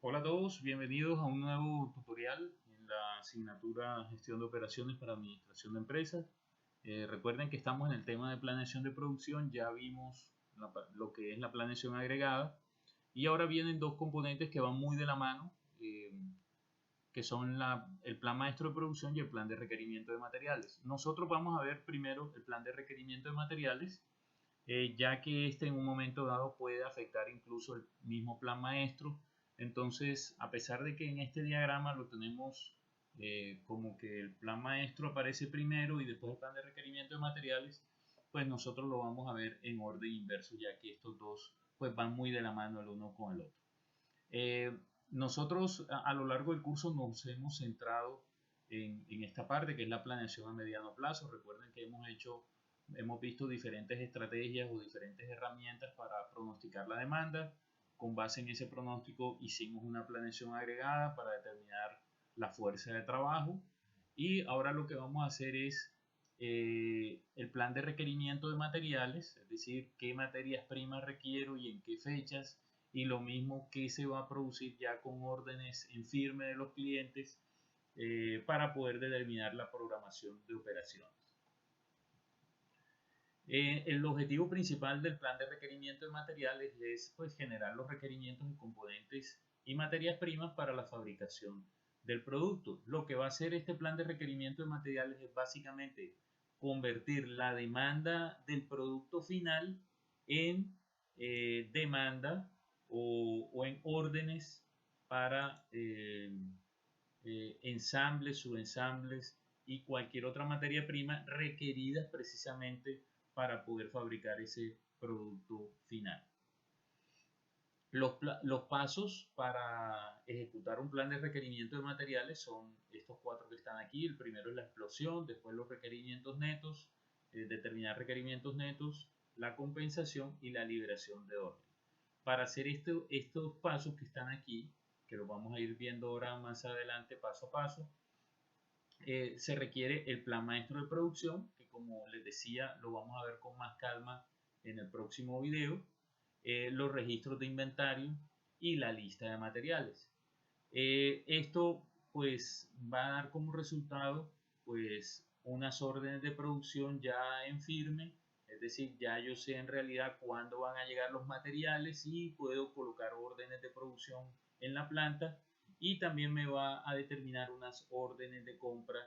Hola a todos, bienvenidos a un nuevo tutorial en la asignatura Gestión de Operaciones para Administración de Empresas. Recuerden que estamos en el tema de planeación de producción, ya vimos lo que es la planeación agregada y ahora vienen dos componentes que van muy de la mano, que son el plan maestro de producción y el plan de requerimiento de materiales. Nosotros vamos a ver primero el plan de requerimiento de materiales, ya que este en un momento dado puede afectar incluso el mismo plan maestro. Entonces, a pesar de que en este diagrama lo tenemos como que el plan maestro aparece primero y después el plan de requerimiento de materiales, pues nosotros lo vamos a ver en orden inverso, ya que estos dos pues van muy de la mano el uno con el otro. Nosotros a lo largo del curso nos hemos centrado en esta parte que es la planeación a mediano plazo. Recuerden que hemos visto diferentes estrategias o diferentes herramientas para pronosticar la demanda. Con base en ese pronóstico hicimos una planeación agregada para determinar la fuerza de trabajo y ahora lo que vamos a hacer es el plan de requerimiento de materiales, es decir, qué materias primas requiero y en qué fechas, y lo mismo que se va a producir ya con órdenes en firme de los clientes para poder determinar la programación de operaciones. El objetivo principal del plan de requerimiento de materiales es pues, generar los requerimientos de componentes y materias primas para la fabricación del producto. Lo que va a hacer este plan de requerimiento de materiales es básicamente convertir la demanda del producto final en demanda o en órdenes para ensambles, subensambles y cualquier otra materia prima requeridas precisamente para poder fabricar ese producto final. Los pasos para ejecutar un plan de requerimiento de materiales son estos cuatro que están aquí. El primero es la explosión, después los requerimientos netos, determinar requerimientos netos, la compensación y la liberación de orden. Para hacer estos pasos que están aquí, que los vamos a ir viendo ahora más adelante paso a paso, se requiere el plan maestro de producción, que como les decía lo vamos a ver con más calma en el próximo video, los registros de inventario y la lista de materiales. Esto pues va a dar como resultado pues unas órdenes de producción ya en firme, es decir, ya yo sé en realidad cuándo van a llegar los materiales y puedo colocar órdenes de producción en la planta, y también me va a determinar unas órdenes de compra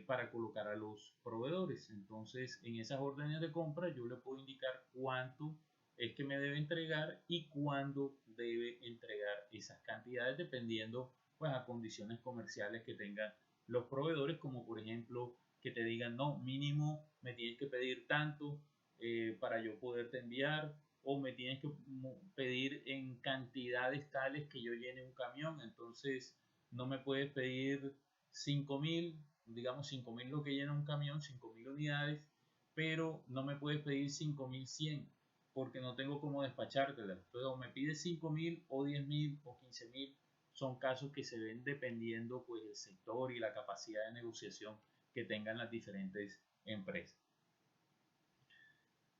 para colocar a los proveedores. Entonces en esas órdenes de compra yo le puedo indicar cuánto es que me debe entregar y cuándo debe entregar esas cantidades dependiendo pues a condiciones comerciales que tengan los proveedores, como por ejemplo que te digan no, mínimo me tienes que pedir tanto para yo poderte enviar, o me tienes que pedir en cantidades tales que yo llene un camión. Entonces no me puedes pedir 5.000, digamos 5.000 lo que llena un camión, 5.000 unidades, pero no me puedes pedir 5.100 porque no tengo cómo despachártela. Entonces o me pides 5.000 o 10.000 o 15.000. Son casos que se ven dependiendo pues el sector y la capacidad de negociación que tengan las diferentes empresas.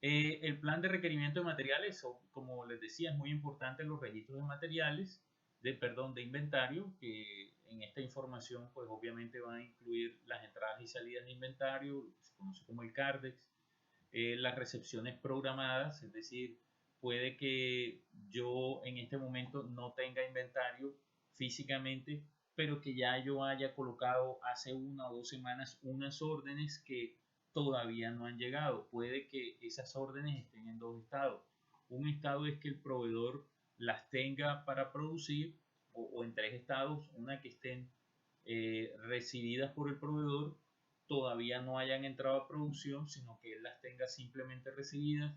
El plan de requerimiento de materiales, como les decía, es muy importante los registros de materiales, de inventario, que en esta información pues obviamente van a incluir las entradas y salidas de inventario, lo que se conoce como el CARDEX, las recepciones programadas, es decir, puede que yo en este momento no tenga inventario físicamente, pero que ya yo haya colocado hace 1 o 2 semanas unas órdenes que todavía no han llegado. Puede que esas órdenes estén en dos estados. Un estado es que el proveedor las tenga para producir, o en tres estados: una, que estén recibidas por el proveedor, todavía no hayan entrado a producción, sino que él las tenga simplemente recibidas.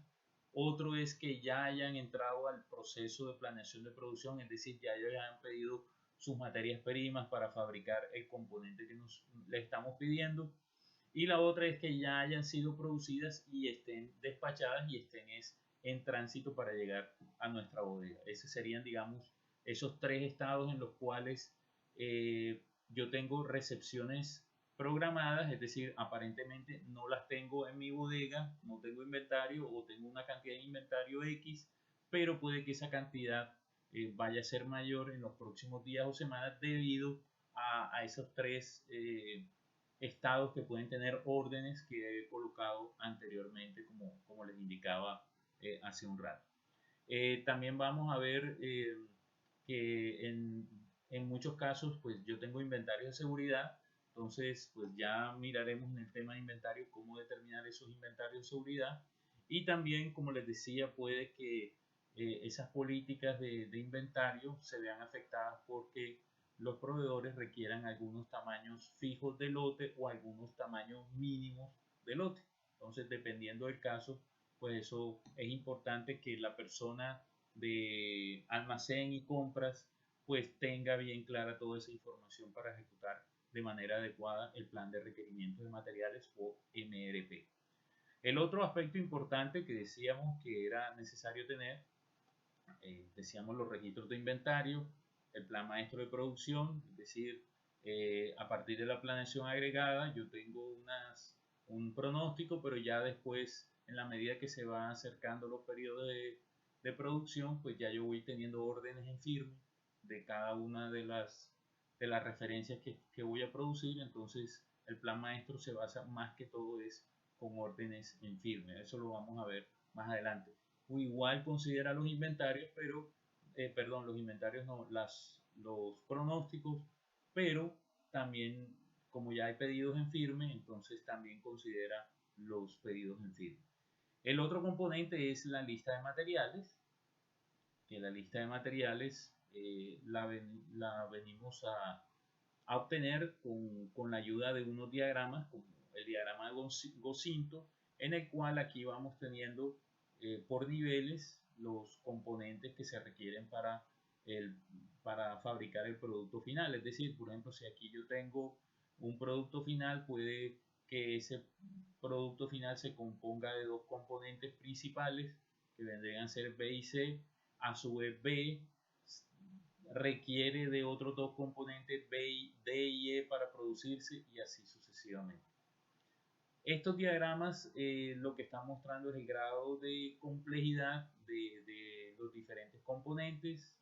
Otro es que ya hayan entrado al proceso de planeación de producción, es decir, ya ellos hayan pedido sus materias primas para fabricar el componente que le estamos pidiendo. Y la otra es que ya hayan sido producidas y estén despachadas y estén en tránsito para llegar a nuestra bodega. Esos serían, digamos, esos tres estados en los cuales yo tengo recepciones programadas, es decir, aparentemente no las tengo en mi bodega, no tengo inventario o tengo una cantidad de inventario X, pero puede que esa cantidad vaya a ser mayor en los próximos días o semanas debido a esos tres estados que pueden tener órdenes que he colocado anteriormente, como les indicaba hace un rato. También vamos a ver que en muchos casos pues yo tengo inventarios de seguridad, entonces pues ya miraremos en el tema de inventario cómo determinar esos inventarios de seguridad, y también, como les decía, puede que esas políticas de inventario se vean afectadas porque los proveedores requieran algunos tamaños fijos de lote o algunos tamaños mínimos de lote. Entonces, dependiendo del caso, pues eso es importante que la persona de almacén y compras pues tenga bien clara toda esa información para ejecutar de manera adecuada el plan de requerimientos de materiales o MRP. El otro aspecto importante que decíamos que era necesario tener, decíamos los registros de inventario, el plan maestro de producción, es decir, a partir de la planeación agregada yo tengo un pronóstico, pero ya después, en la medida que se van acercando los periodos de producción, pues ya yo voy teniendo órdenes en firme de cada una de las referencias que voy a producir. Entonces el plan maestro se basa más que todo es con órdenes en firme. Eso lo vamos a ver más adelante. O igual considera los inventarios, pero, perdón, los inventarios no, los pronósticos, pero también, como ya hay pedidos en firme, entonces también considera los pedidos en firme. El otro componente es la lista de materiales, que la lista de materiales la venimos a obtener con la ayuda de unos diagramas, como el diagrama de Gocinto, en el cual aquí vamos teniendo por niveles los componentes que se requieren para fabricar el producto final. Es decir, por ejemplo, si aquí yo tengo un producto final, puede que ese producto final se componga de dos componentes principales que vendrían a ser B y C. A su vez, B requiere de otros dos componentes D y E para producirse, y así sucesivamente. Estos diagramas lo que están mostrando es el grado de complejidad de los diferentes componentes,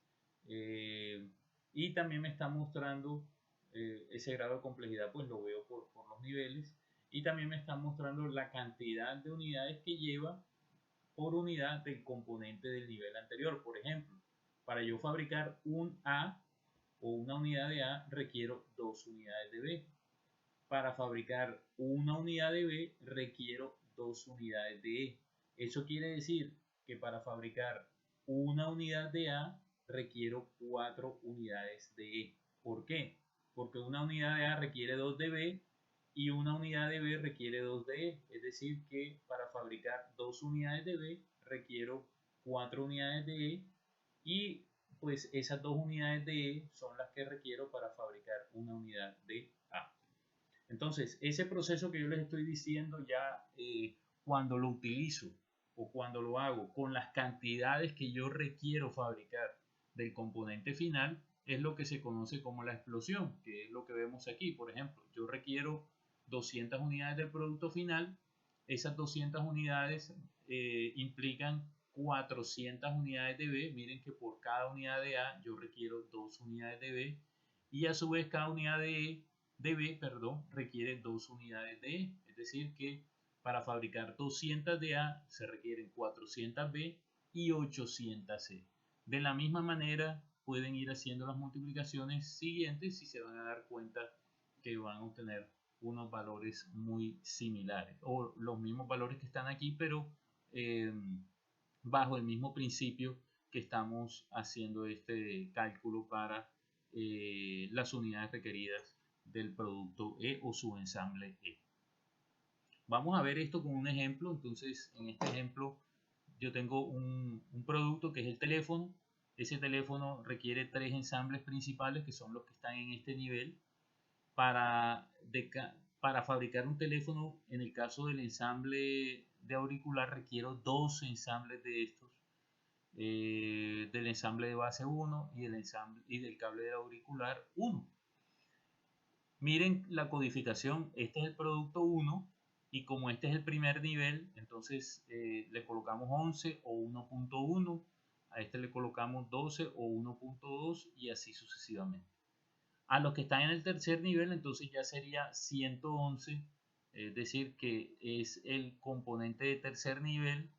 y también me está mostrando ese grado de complejidad, pues lo veo por los niveles, y también me está mostrando la cantidad de unidades que lleva por unidad del componente del nivel anterior. Por ejemplo, para yo fabricar un A o una unidad de A requiero 2 unidades de B. Para fabricar una unidad de B requiero 2 unidades de E. Eso quiere decir que para fabricar una unidad de A requiero 4 unidades de E. ¿Por qué? Porque una unidad de A requiere 2 de B y una unidad de B requiere 2 de E. Es decir, que para fabricar 2 unidades de B requiero 4 unidades de E, y pues esas 2 unidades de E son las que requiero para fabricar una unidad de A. Entonces, ese proceso que yo les estoy diciendo ya, cuando lo utilizo o cuando lo hago con las cantidades que yo requiero fabricar del componente final, es lo que se conoce como la explosión, que es lo que vemos aquí. Por ejemplo, yo requiero 200 unidades del producto final. Esas 200 unidades implican 400 unidades de B. Miren que por cada unidad de A yo requiero 2 unidades de B, y a su vez cada unidad de B, perdón, requiere 2 unidades de E. Es decir, que para fabricar 200 de A se requieren 400 B y 800 C. De la misma manera pueden ir haciendo las multiplicaciones siguientes y se van a dar cuenta que van a obtener unos valores muy similares o los mismos valores que están aquí, pero bajo el mismo principio que estamos haciendo este cálculo para las unidades requeridas del producto E o su ensamble E. Vamos a ver esto con un ejemplo. Entonces, en este ejemplo yo tengo un producto que es el teléfono. Ese teléfono requiere 3 ensambles principales, que son los que están en este nivel. Para fabricar un teléfono, en el caso del ensamble de auricular, requiero 2 ensambles de estos, del ensamble de base 1 y del cable de auricular 1. Miren la codificación. Este es el producto 1, y como este es el primer nivel, entonces le colocamos 11 o 1.1. a este le colocamos 12 o 1.2 y así sucesivamente. A los que están en el tercer nivel, entonces ya sería 111, es decir, que es el componente de tercer nivel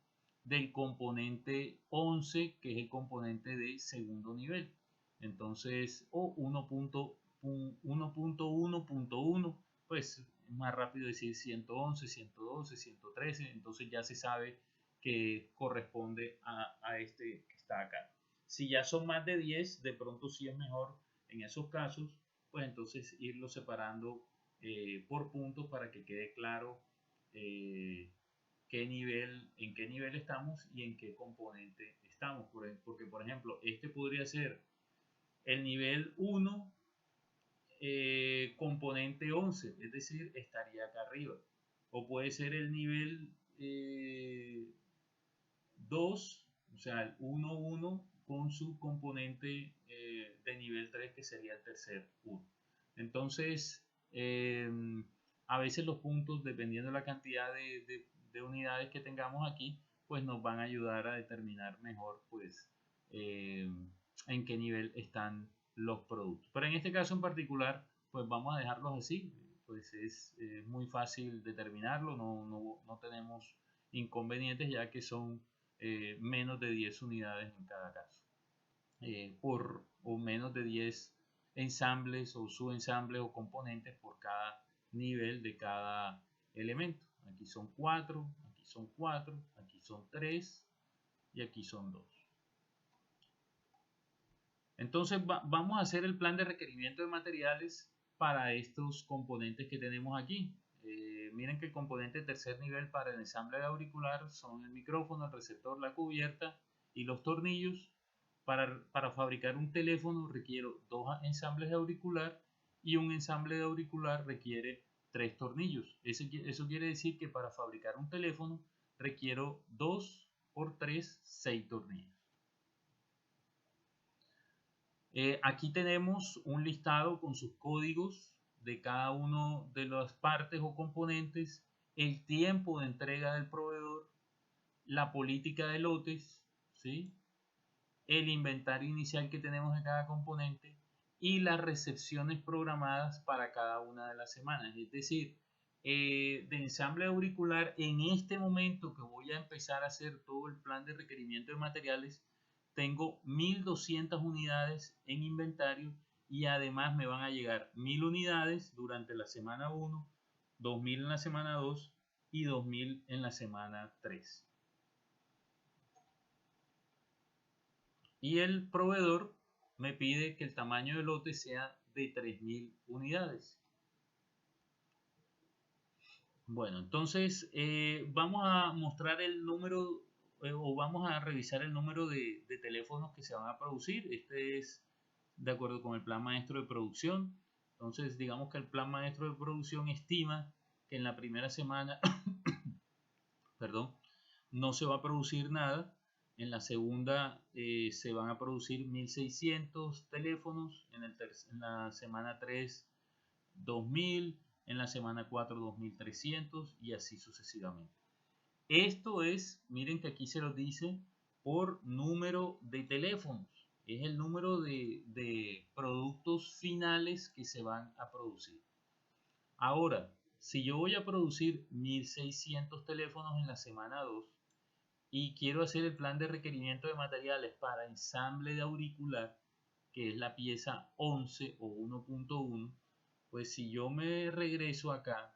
del componente 11, que es el componente de segundo nivel. Entonces, o 1.1.1, pues es más rápido decir 111, 112, 113, entonces ya se sabe que corresponde a este que está acá. Si ya son más de 10, de pronto sí es mejor en esos casos, pues entonces irlo separando por puntos para que quede claro en qué nivel estamos y en qué componente estamos. Porque, por ejemplo, este podría ser el nivel 1, componente 11, es decir, estaría acá arriba. O puede ser el nivel 2, o sea, el 1 con su componente de nivel 3, que sería el tercer 1. Entonces, a veces los puntos, dependiendo de la cantidad de unidades que tengamos aquí, pues nos van a ayudar a determinar mejor, pues, en qué nivel están los productos. Pero en este caso en particular, pues vamos a dejarlos así, pues es muy fácil determinarlo, no tenemos inconvenientes ya que son menos de 10 unidades en cada caso, o menos de 10 ensambles o subensambles o componentes por cada nivel de cada elemento. Aquí son 4, aquí son 4, aquí son 3 y aquí son 2. Entonces vamos a hacer el plan de requerimiento de materiales para estos componentes que tenemos aquí. Miren que el componente de tercer nivel para el ensamble de auricular son el micrófono, el receptor, la cubierta y los tornillos. Para fabricar un teléfono requiero 2 ensambles de auricular y un ensamble de auricular requiere 3 tornillos. Eso quiere decir que para fabricar un teléfono requiero 2 por 3, 6 tornillos. Aquí tenemos un listado con sus códigos de cada uno de las partes o componentes, el tiempo de entrega del proveedor, la política de lotes, ¿sí? El inventario inicial que tenemos de cada componente y las recepciones programadas para cada una de las semanas. Es decir, de ensamble auricular, en este momento que voy a empezar a hacer todo el plan de requerimiento de materiales, tengo 1200 unidades en inventario y además me van a llegar 1000 unidades durante la semana 1, 2000 en la semana 2 y 2000 en la semana 3. Y el proveedor me pide que el tamaño del lote sea de 3000 unidades. Bueno, entonces vamos a mostrar el número o vamos a revisar el número de teléfonos que se van a producir. Este es de acuerdo con el plan maestro de producción. Entonces, digamos que el plan maestro de producción estima que en la primera semana, perdón, no se va a producir nada. En la segunda se van a producir 1600 teléfonos. En la semana 3, 2000. En la semana 4, 2300 y así sucesivamente. Esto es, miren que aquí se los dice por número de teléfonos. Es el número de productos finales que se van a producir. Ahora, si yo voy a producir 1600 teléfonos en la semana 2 y quiero hacer el plan de requerimiento de materiales para ensamble de auricular, que es la pieza 11 o 1.1, pues si yo me regreso acá,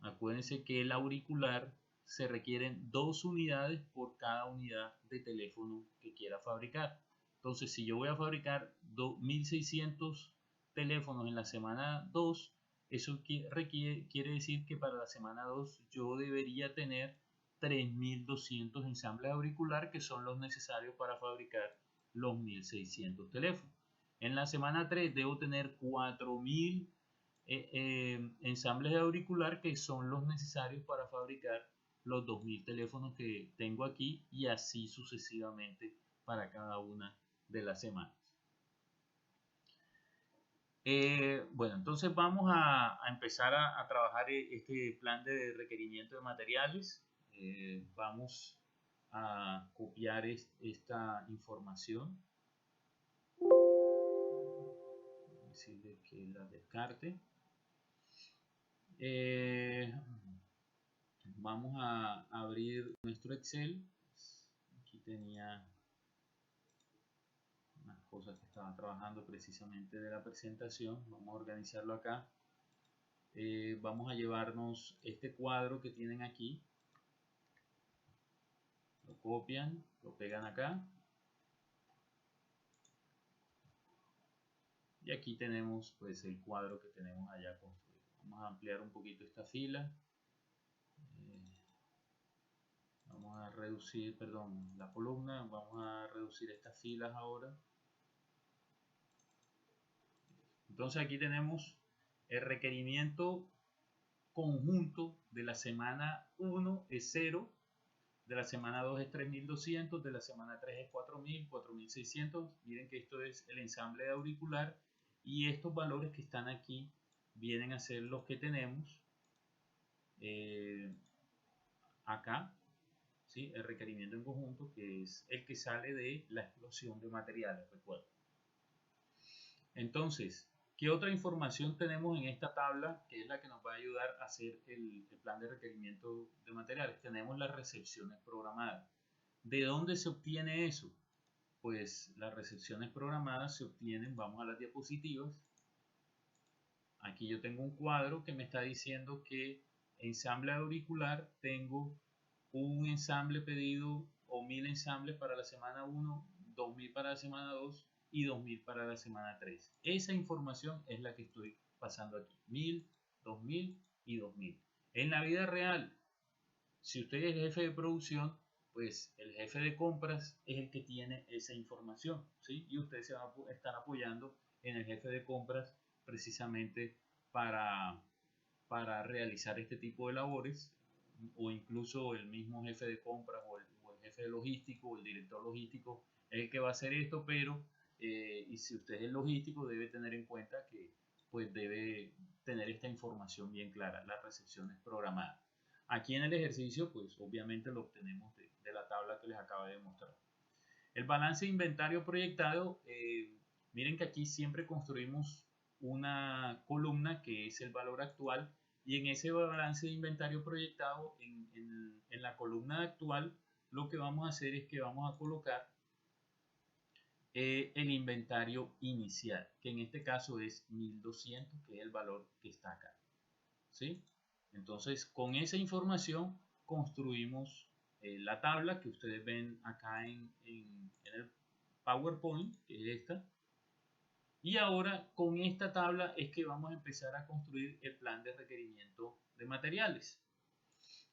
acuérdense que el auricular se requieren 2 unidades por cada unidad de teléfono que quiera fabricar. Entonces, si yo voy a fabricar 1600 teléfonos en la semana 2, eso quiere decir que para la semana 2 yo debería tener 3200 ensambles auricular, que son los necesarios para fabricar los 1600 teléfonos. En la semana 3 debo tener 4000 ensambles de auricular, que son los necesarios para fabricar los 2000 teléfonos que tengo aquí y así sucesivamente para cada una de las semanas. Bueno, entonces vamos a empezar a trabajar este plan de requerimiento de materiales. Vamos a copiar esta información. Decirle que la descarte. Vamos a abrir nuestro Excel. Aquí tenía unas cosas que estaba trabajando precisamente de la presentación. Vamos a organizarlo acá. Vamos a llevarnos este cuadro que tienen aquí. Lo copian, lo pegan acá. Y aquí tenemos pues el cuadro que tenemos allá construido. Vamos a ampliar un poquito esta fila. Vamos a reducir, perdón, la columna. Vamos a reducir estas filas ahora. Entonces aquí tenemos el requerimiento conjunto de la semana 1 es 0, de la semana 2 es 3200, de la semana 3 es 4000, 4600. Miren que esto es el ensamble de auricular y estos valores que están aquí vienen a ser los que tenemos acá, ¿sí? El requerimiento en conjunto, que es el que sale de la explosión de materiales, recuerden. Entonces, ¿qué otra información tenemos en esta tabla que es la que nos va a ayudar a hacer el plan de requerimiento de materiales? Tenemos las recepciones programadas. ¿De dónde se obtiene eso? Pues las recepciones programadas se obtienen, vamos a las diapositivas. Aquí yo tengo un cuadro que me está diciendo que ensamble auricular tengo un ensamble pedido o 1000 ensambles para la semana 1, 2000 para la semana 2 y 2000 para la semana 3. Esa información es la que estoy pasando aquí. 1000, 2000 y 2000. En la vida real, si usted es jefe de producción, pues el jefe de compras es el que tiene esa información, ¿sí? Y usted se va a estar apoyando en el jefe de compras precisamente para realizar este tipo de labores, o incluso el mismo jefe de compras o el jefe de logístico o el director logístico es el que va a hacer esto, pero y si usted es el logístico debe tener en cuenta que pues debe tener esta información bien clara, las recepciones programadas. Aquí en el ejercicio pues obviamente lo obtenemos de la tabla que les acabo de mostrar. El balance de inventario proyectado, miren que aquí siempre construimos una columna que es el valor actual y en ese balance de inventario proyectado, en la columna actual, lo que vamos a hacer es que vamos a colocar el inventario inicial, que en este caso es 1200, que es el valor que está acá, ¿sí? Entonces, con esa información construimos la tabla que ustedes ven acá en el PowerPoint, que es esta. Y ahora con esta tabla es que vamos a empezar a construir el plan de requerimiento de materiales.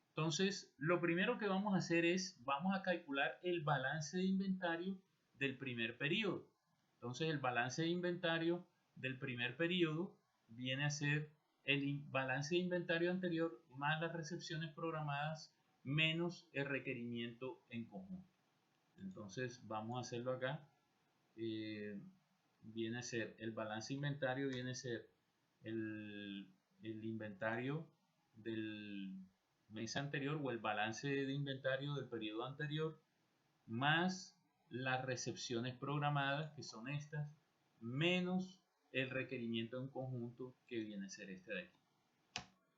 Entonces, lo primero que vamos a hacer es, vamos a calcular el balance de inventario del primer periodo. Entonces, el balance de inventario del primer periodo viene a ser el balance de inventario anterior más las recepciones programadas menos el requerimiento en conjunto. Entonces, vamos a hacerlo acá. Viene a ser el balance de inventario, viene a ser el inventario del mes anterior o el balance de inventario del periodo anterior más las recepciones programadas, que son estas, menos el requerimiento en conjunto, que viene a ser este de aquí.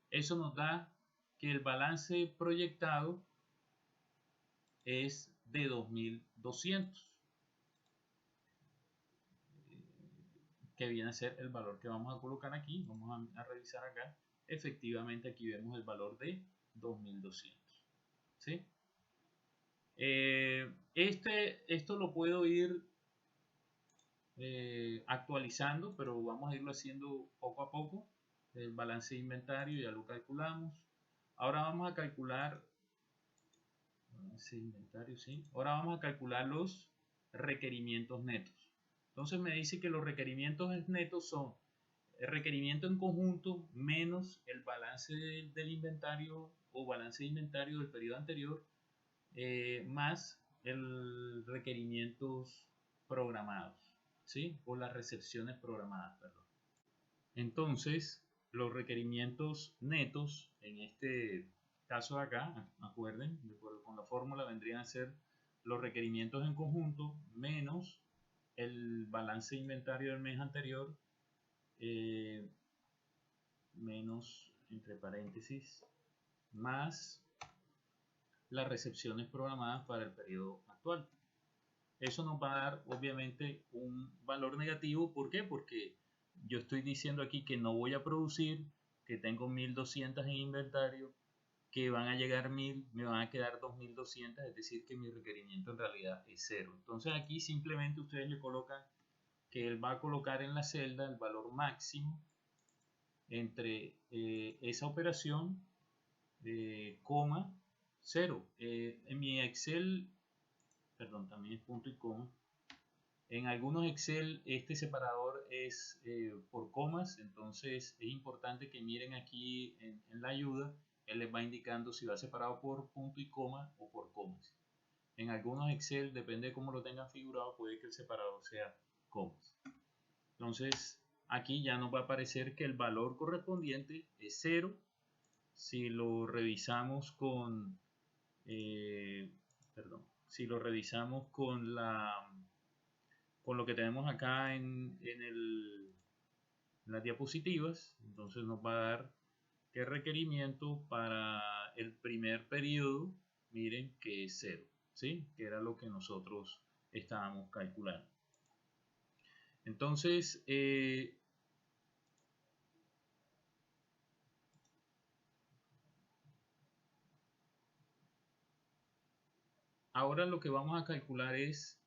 Eso nos da que el balance proyectado es de 2200, que viene a ser el valor que vamos a colocar aquí. Vamos a revisar acá. Efectivamente aquí vemos el valor de 2200, ¿sí? Esto lo puedo ir actualizando, pero vamos a irlo haciendo poco a poco. El balance de inventario ya lo calculamos. Ahora vamos a calcular balance de inventario, ¿sí? Ahora vamos a calcular los requerimientos netos. Entonces me dice que los requerimientos netos son el requerimiento en conjunto menos el balance del inventario o balance de inventario del periodo anterior, más el requerimientos programados, ¿sí? O las recepciones programadas, perdón. Entonces, los requerimientos netos en este caso de acá, acuerden, de acuerdo con la fórmula, vendrían a ser los requerimientos en conjunto menos el balance de inventario del mes anterior, menos, entre paréntesis, más las recepciones programadas para el periodo actual. Eso nos va a dar obviamente un valor negativo. ¿Por qué? Porque yo estoy diciendo aquí que no voy a producir, que tengo 1200 en inventario, que van a llegar 1000, me van a quedar 2200, es decir que mi requerimiento en realidad es 0. Entonces aquí simplemente ustedes le colocan que él va a colocar en la celda el valor máximo entre esa operación, coma, 0. En mi Excel, perdón, también es punto y coma. En algunos Excel este separador es por comas, entonces es importante que miren aquí en la ayuda, él les va indicando si va separado por punto y coma o por comas. En algunos Excel, depende de cómo lo tengan figurado, puede que el separador sea comas. Entonces aquí ya nos va a aparecer que el valor correspondiente es 0. Si lo revisamos con, si lo revisamos con lo que tenemos acá en las diapositivas, entonces nos va a dar que el requerimiento para el primer periodo, miren que es 0, ¿sí? Que era lo que nosotros estábamos calculando. Entonces, ahora lo que vamos a calcular es,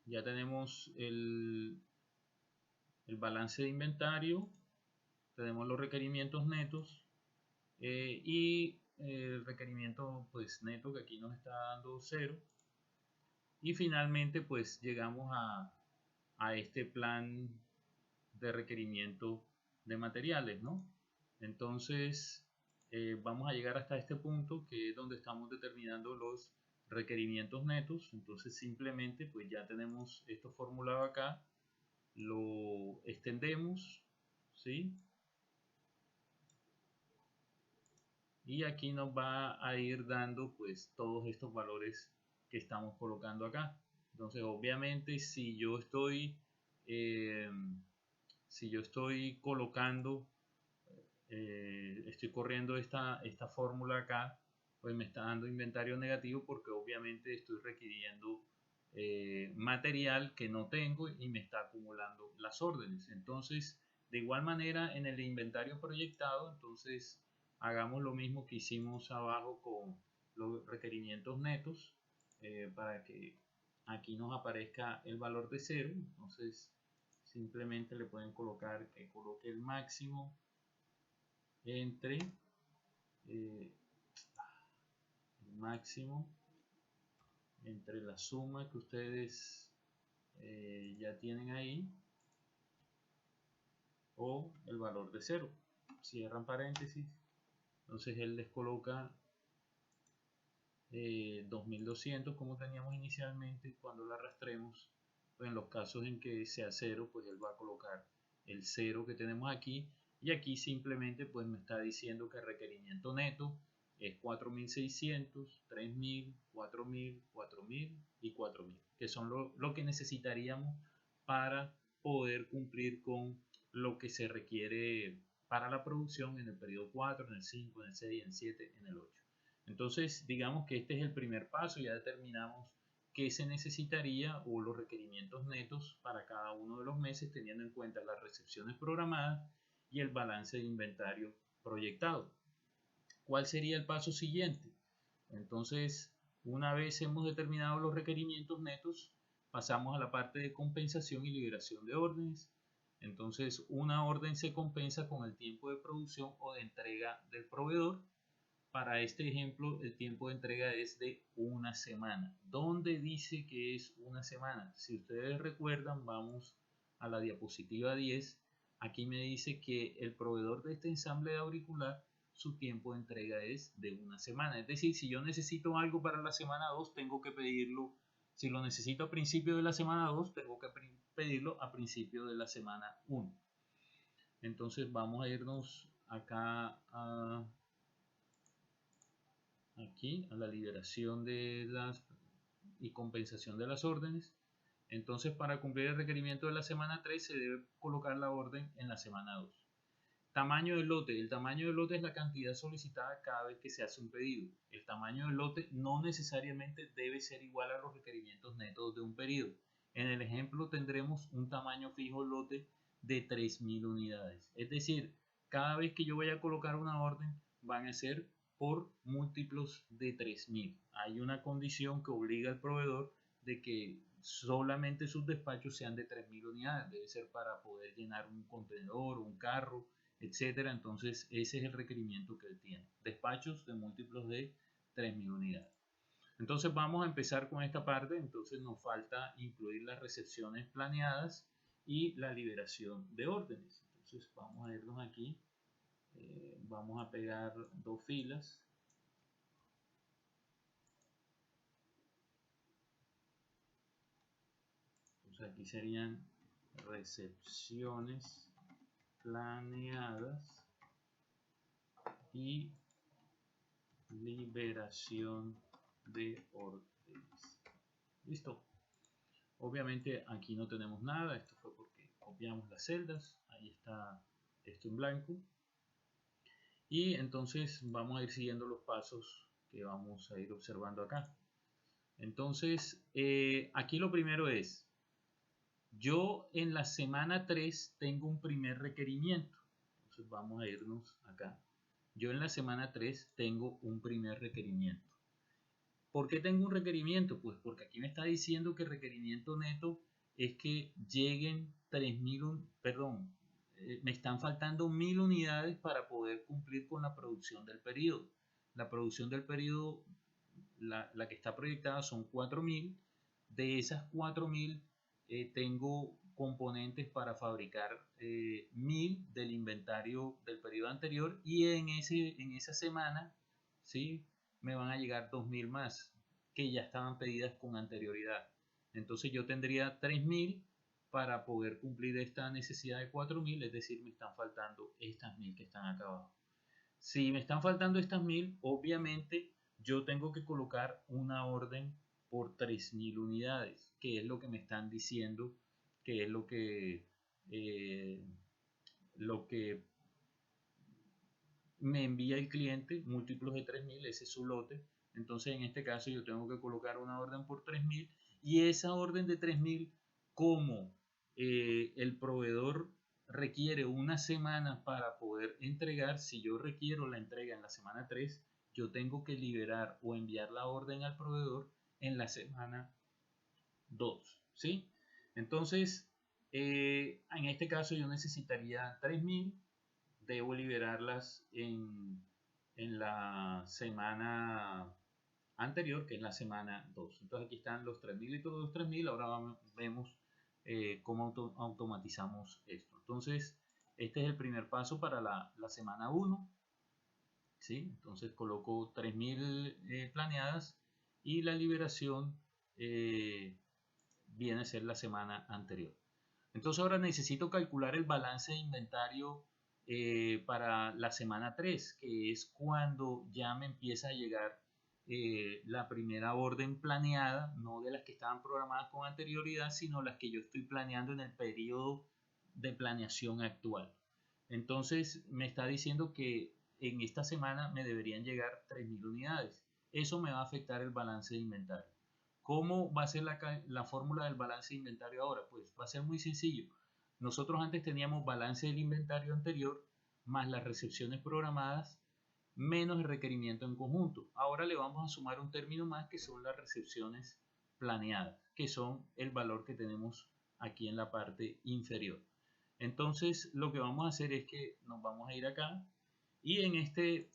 ya tenemos el balance de inventario, tenemos los requerimientos netos y el requerimiento pues neto que aquí nos está dando 0, y finalmente pues llegamos a este plan de requerimiento de materiales, ¿no? Entonces vamos a llegar hasta este punto que es donde estamos determinando los requerimientos netos. Entonces simplemente pues ya tenemos esto formulado acá, lo extendemos, ¿sí? Y aquí nos va a ir dando pues todos estos valores que estamos colocando acá. Entonces obviamente si yo estoy colocando, estoy corriendo esta fórmula acá, pues me está dando inventario negativo porque obviamente estoy requiriendo material que no tengo y me está acumulando las órdenes. Entonces de igual manera en el inventario proyectado, entonces hagamos lo mismo que hicimos abajo con los requerimientos netos, para que aquí nos aparezca el valor de 0. Entonces simplemente le pueden colocar que coloque el máximo entre el máximo entre la suma que ustedes ya tienen ahí o el valor de 0. Cierran paréntesis. Entonces él les coloca 2200 como teníamos inicialmente. Cuando lo arrastremos, pues en los casos en que sea 0, pues él va a colocar el 0 que tenemos aquí, y aquí simplemente pues me está diciendo que el requerimiento neto es 4600, 3000, 4000, 4000 y 4000, que son lo que necesitaríamos para poder cumplir con lo que se requiere para la producción en el periodo 4, en el 5, en el 6, en el 7, en el 8. Entonces, digamos que este es el primer paso, ya determinamos qué se necesitaría o los requerimientos netos para cada uno de los meses, teniendo en cuenta las recepciones programadas y el balance de inventario proyectado. ¿Cuál sería el paso siguiente? Entonces, una vez hemos determinado los requerimientos netos, pasamos a la parte de compensación y liberación de órdenes. Entonces, una orden se compensa con el tiempo de producción o de entrega del proveedor. Para este ejemplo, el tiempo de entrega es de una semana. ¿Dónde dice que es una semana? Si ustedes recuerdan, vamos a la diapositiva 10. Aquí me dice que el proveedor de este ensamble de auricular, su tiempo de entrega es de una semana. Es decir, si yo necesito algo para la semana 2, tengo que pedirlo. Si lo necesito a principio de la semana 2, tengo que pedirlo a principio de la semana 1. Entonces vamos a irnos acá aquí a la liberación de las y compensación de las órdenes. Entonces, para cumplir el requerimiento de la semana 3 se debe colocar la orden en la semana 2. Tamaño del lote. El tamaño del lote es la cantidad solicitada cada vez que se hace un pedido. El tamaño del lote no necesariamente debe ser igual a los requerimientos netos de un periodo. En el ejemplo tendremos un tamaño fijo lote de 3.000 unidades. Es decir, cada vez que yo vaya a colocar una orden van a ser por múltiplos de 3.000. Hay una condición que obliga al proveedor de que solamente sus despachos sean de 3.000 unidades. Debe ser para poder llenar un contenedor, un carro, etcétera. Entonces ese es el requerimiento que él tiene. Despachos de múltiplos de 3.000 unidades. Entonces vamos a empezar con esta parte. Entonces nos falta incluir las recepciones planeadas y la liberación de órdenes. Entonces vamos a irnos aquí. Vamos a pegar dos filas. Entonces aquí serían recepciones planeadas y liberación de órdenes. Listo. Obviamente aquí no tenemos nada. Esto fue porque copiamos las celdas. Ahí está esto en blanco. Y entonces vamos a ir siguiendo los pasos que vamos a ir observando acá. Entonces, aquí lo primero es, yo en la semana 3 tengo un primer requerimiento. Entonces vamos a irnos acá. Yo en la semana 3 tengo un primer requerimiento. ¿Por qué tengo un requerimiento? Pues porque aquí me está diciendo que el requerimiento neto es que lleguen 3.000, perdón, me están faltando 1.000 unidades para poder cumplir con la producción del periodo. La producción del periodo, la que está proyectada son 4.000. De esas 4.000 tengo componentes para fabricar 1.000 del inventario del periodo anterior y en esa semana, ¿sí?, me van a llegar 2.000 más que ya estaban pedidas con anterioridad. Entonces yo tendría 3.000 para poder cumplir esta necesidad de 4.000, es decir, me están faltando estas 1.000 que están acá abajo. Si me están faltando estas 1.000, obviamente yo tengo que colocar una orden por 3.000 unidades, que es lo que me están diciendo, que es lo que me envía el cliente, múltiplos de 3.000, ese es su lote. Entonces en este caso yo tengo que colocar una orden por 3.000 y esa orden de 3.000, como el proveedor requiere una semana para poder entregar, si yo requiero la entrega en la semana 3, yo tengo que liberar o enviar la orden al proveedor en la semana 2, ¿sí? Entonces, en este caso yo necesitaría 3.000, debo liberarlas en la semana anterior, que es la semana 2. Entonces aquí están los 3.000 y todos los 3.000. Ahora vemos cómo automatizamos esto. Entonces, este es el primer paso para la semana 1. ¿Sí? Entonces coloco 3.000 planeadas y la liberación viene a ser la semana anterior. Entonces ahora necesito calcular el balance de inventario para la semana 3, que es cuando ya me empieza a llegar la primera orden planeada, no de las que estaban programadas con anterioridad, sino las que yo estoy planeando en el periodo de planeación actual. Entonces me está diciendo que en esta semana me deberían llegar 3.000 unidades. Eso me va a afectar el balance de inventario. ¿Cómo va a ser la fórmula del balance de inventario ahora? Pues va a ser muy sencillo. Nosotros antes teníamos balance del inventario anterior más las recepciones programadas menos el requerimiento en conjunto. Ahora le vamos a sumar un término más que son las recepciones planeadas, que son el valor que tenemos aquí en la parte inferior. Entonces lo que vamos a hacer es que nos vamos a ir acá y en este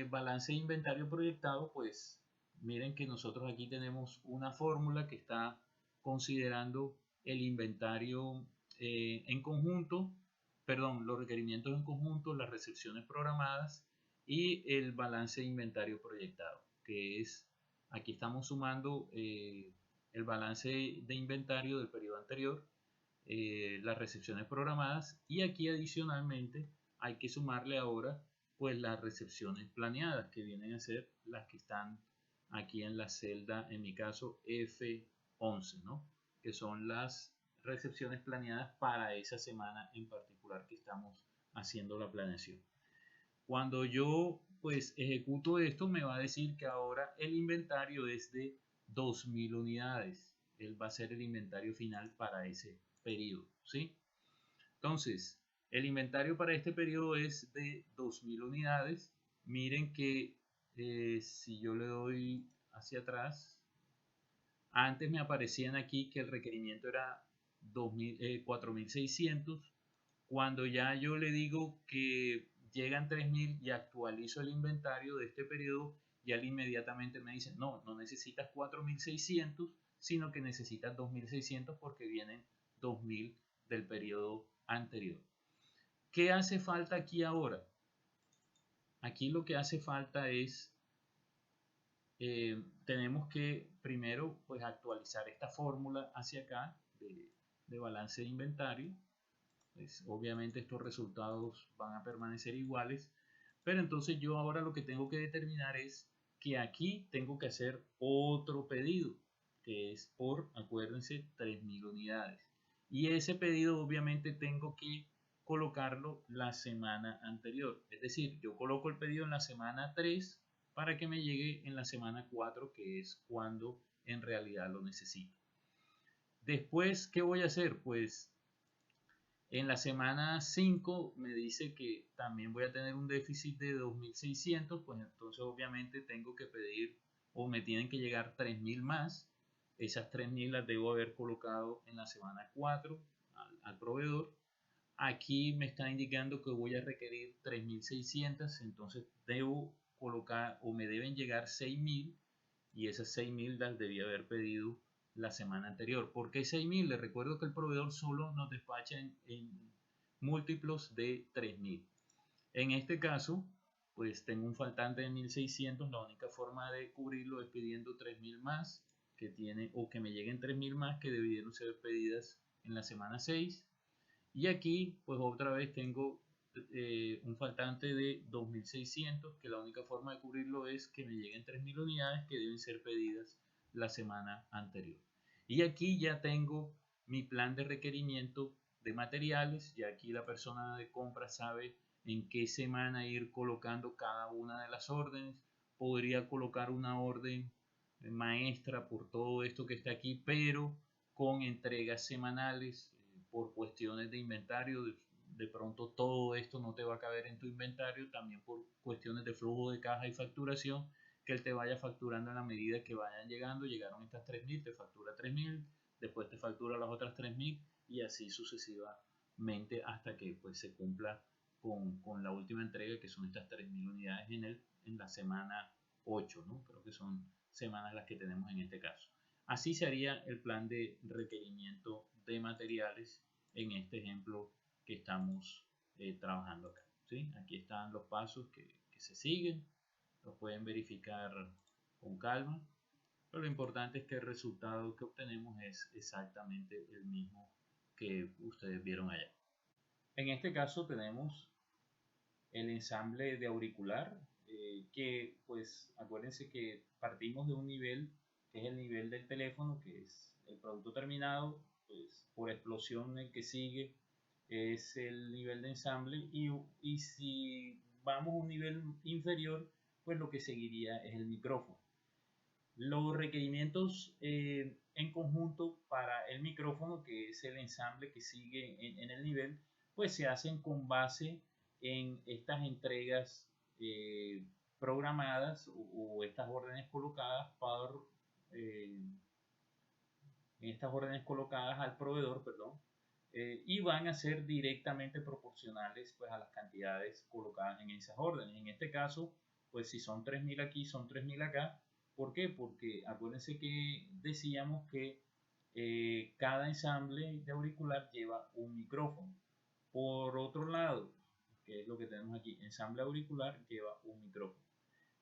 balance de inventario proyectado, pues miren que nosotros aquí tenemos una fórmula que está considerando el inventario en conjunto, perdón, los requerimientos en conjunto, las recepciones programadas y el balance de inventario proyectado, que es, aquí estamos sumando el balance de inventario del periodo anterior, las recepciones programadas y aquí adicionalmente hay que sumarle ahora pues las recepciones planeadas, que vienen a ser las que están aquí en la celda, en mi caso F11, ¿no? Que son las recepciones planeadas para esa semana en particular que estamos haciendo la planeación. Cuando yo pues ejecuto esto, me va a decir que ahora el inventario es de 2000 unidades. Él va a ser el inventario final para ese periodo, ¿sí? Entonces, el inventario para este periodo es de 2000 unidades. Miren que si yo le doy hacia atrás, antes me aparecían aquí que el requerimiento era 4600. Cuando ya yo le digo que llegan 3000 y actualizo el inventario de este periodo, ya él inmediatamente me dice, no, no necesitas 4600, sino que necesitas 2600 porque vienen 2000 del periodo anterior. ¿Qué hace falta aquí ahora? Aquí lo que hace falta es, tenemos que primero pues actualizar esta fórmula hacia acá de balance de inventario. Pues, obviamente estos resultados van a permanecer iguales, pero entonces yo ahora lo que tengo que determinar es que aquí tengo que hacer otro pedido, que es por, acuérdense, 3000 unidades. Y ese pedido obviamente tengo que colocarlo la semana anterior. Es decir, yo coloco el pedido en la semana 3 para que me llegue en la semana 4, que es cuando en realidad lo necesito. Después, ¿qué voy a hacer? Pues en la semana 5 me dice que también voy a tener un déficit de 2600, pues entonces obviamente tengo que pedir o me tienen que llegar 3000 más. Esas 3000 las debo haber colocado en la semana 4 al proveedor. Aquí me está indicando que voy a requerir 3600, entonces debo colocar o me deben llegar 6000 y esas 6000 las debía haber pedido la semana anterior. ¿Por qué 6000? Les recuerdo que el proveedor solo nos despacha en múltiplos de 3000. En este caso, pues tengo un faltante de 1600. La única forma de cubrirlo es pidiendo 3000 más, que tiene, o que me lleguen 3000 más que debieron ser pedidas en la semana 6. Y aquí, pues otra vez tengo un faltante de 2600, que la única forma de cubrirlo es que me lleguen 3000 unidades que deben ser pedidas la semana anterior. Y aquí ya tengo mi plan de requerimiento de materiales, y aquí la persona de compra sabe en qué semana ir colocando cada una de las órdenes. Podría colocar una orden maestra por todo esto que está aquí, pero con entregas semanales por cuestiones de inventario. De pronto todo esto no te va a caber en tu inventario, también por cuestiones de flujo de caja y facturación, que él te vaya facturando en la medida que vayan llegando. Llegaron estas 3000, te factura 3000, después te factura las otras 3000 y así sucesivamente hasta que pues se cumpla con la última entrega, que son estas 3000 unidades en la semana 8, ¿no? Creo que son semanas las que tenemos en este caso. Así sería el plan de requerimiento de materiales en este ejemplo que estamos trabajando acá, ¿sí? Aquí están los pasos que se siguen, los pueden verificar con calma, pero lo importante es que el resultado que obtenemos es exactamente el mismo que ustedes vieron allá. En este caso tenemos el ensamble de auricular, que pues acuérdense que partimos de un nivel que es el nivel del teléfono, que es el producto terminado, pues por explosión el que sigue es el nivel de ensamble, y si vamos a un nivel inferior, pues lo que seguiría es el micrófono. Los requerimientos en conjunto para el micrófono, que es el ensamble que sigue en el nivel, pues se hacen con base en estas entregas programadas o estas órdenes colocadas en estas órdenes colocadas al proveedor, perdón, y van a ser directamente proporcionales pues a las cantidades colocadas en esas órdenes. En este caso, pues si son 3000 aquí, son 3000 acá. ¿Por qué? Porque acuérdense que decíamos que cada ensamble de auricular lleva un micrófono. Por otro lado, que es lo que tenemos aquí, ensamble auricular lleva un micrófono,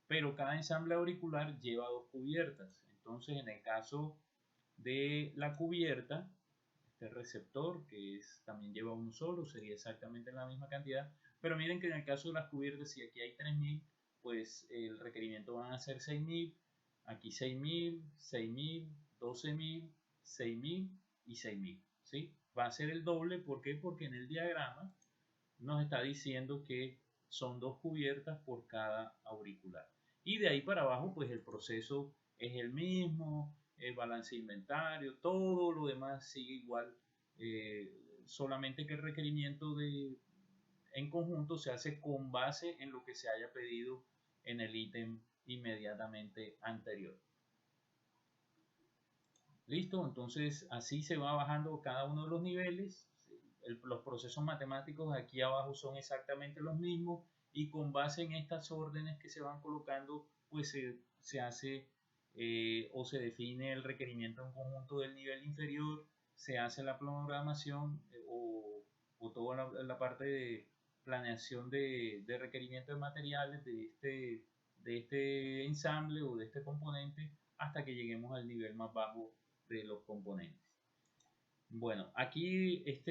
pero cada ensamble auricular lleva dos cubiertas. Entonces, en el caso de la cubierta, este receptor, que también lleva uno solo, sería exactamente la misma cantidad, Pero miren que en el caso de las cubiertas, si aquí hay 3000, pues el requerimiento van a ser 6000, aquí 6000, 6000, 12000, 6000 y 6000, ¿sí? Va a ser el doble, ¿por qué? Porque en el diagrama nos está diciendo que son 2 cubiertas por cada auricular. Y de ahí para abajo, pues el proceso es el mismo, el balance de inventario, todo lo demás sigue igual, solamente que el requerimiento en conjunto se hace con base en lo que se haya pedido en el ítem inmediatamente anterior. Listo, entonces así se va bajando cada uno de los niveles. Los procesos matemáticos aquí abajo son exactamente los mismos y con base en estas órdenes que se van colocando, pues se hace o se define el requerimiento en conjunto del nivel inferior, se hace la programación o toda la parte de planeación de requerimiento de materiales de este ensamble o de este componente hasta que lleguemos al nivel más bajo de los componentes. Bueno, aquí les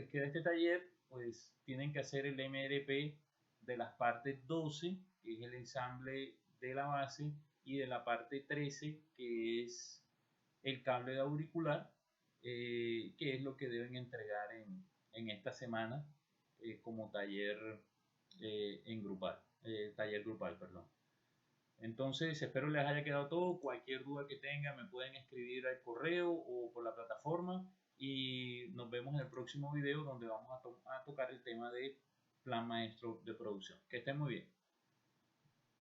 queda este taller, pues tienen que hacer el MRP de las partes 12, que es el ensamble de la base, y de la parte 13, que es el cable de auricular, que es lo que deben entregar en esta semana como taller en grupal, taller grupal, perdón. Entonces, espero les haya quedado todo. Cualquier duda que tengan me pueden escribir al correo o por la plataforma y nos vemos en el próximo video donde vamos a tocar el tema de plan maestro de producción. Que estén muy bien.